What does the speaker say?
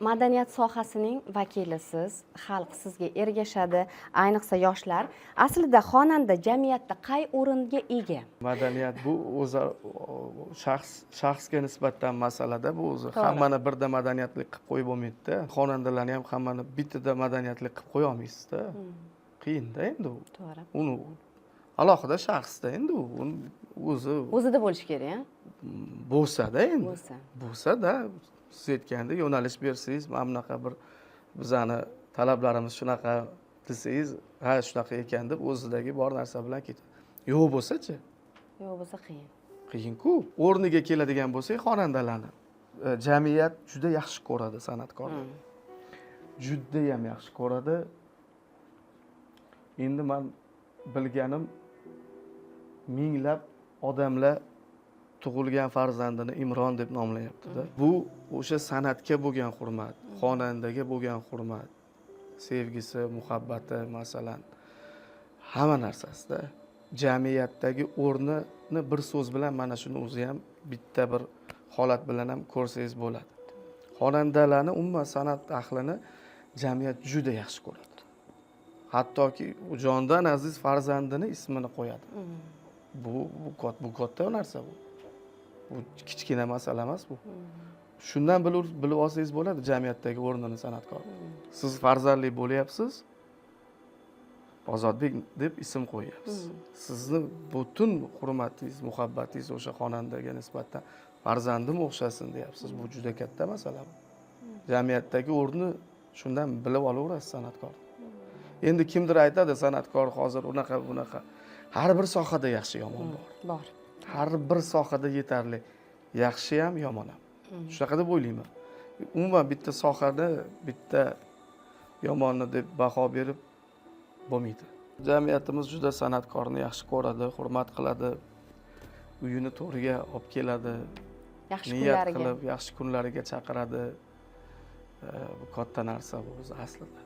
madaniyat sohasining vakilisiz, xalq sizga ergashadi, ayniqsa yoshlar. Aslida xonanda jamiyatda qay o'ringa ega? Madaniyat bu o'zi shaxsga nisbatan masalada bu o'zi To'g'ri. hammani birda madaniyatli qilib qo'yib bo'lmaydi-da. Xonandalarni ham hammani bittada madaniyatli qilib qo'ya olmaysiz-da. Qiyin-da endi u. To'g'ri. Uni alohida shaxsda endi u o'zi O'zida bo'lish kerak, a? bo'lsa-da endi. Bo'lsa. Bo'lsa-da, siz aytgandek yo'nalish bersangiz, mana bunaqa bir bizani talablarimiz shunaqa desangiz, ha shunaqa ekan deb o'zidagi bor narsa bilan ketadi. Yo'q bo'lsa-chi? Yo'q bo'lsa qiyin. Qiyin-ku. O'rniga keladigan bo'lsak, xonandalarni jamiyat juda yaxshi ko'radi san'atkorni. Juda ham yaxshi ko'radi. Endi men bilganim minglab odamlar tug'ilgan farzandini Imron deb nomlayapti-da. Bu o'sha san'atga bo'lgan hurmat, xonandaga bo'lgan hurmat, sevgisi, muhabbati masalan hamma narsasida jamiyatdagi o'rnini bir so'z bilan mana shuni o'zi ham bitta bir holat bilan ham ko'rsangiz bo'ladi. Xonandalarni, umuman san'at ahlini jamiyat juda yaxshi ko'radi. Hattoki jondan aziz farzandini ismini qo'yadi. Bu katta narsa bu. Bu kichkina masala emas bu. Shundan bilib olsangiz bo'ladi jamiyatdagi o'rnini san'atkor. Siz farzandli bo'lyapsiz, Ozodbek deb ism qo'yyapsiz. Sizni butun hurmatingiz, muhabbatingiz o'sha xonandaga nisbatan farzandim o'xshasin deyapsiz. Bu juda katta masala bu. Jamiyatdagi o'rni shundan bilib olaverasiz san'atkor. Endi kimdir aytadi san'atkor hozir unaqa bunaqa. Har bir sohada yaxshi yomon bor. Bor. Har bir sohada yetarli yaxshi ham yomon ham. Shunaqa deb o'ylayman. Umuman bitta sohada bitta yomonni deb baho berib bo'lmaydi. Jamiyatimiz juda san'atkorni yaxshi ko'radi, hurmat qiladi. Uyini to'riga olib keladi. Yaxshi Niyat kunlariga. qilib yaxshi kunlariga chaqiradi. Bu katta narsa bu o'zi aslida.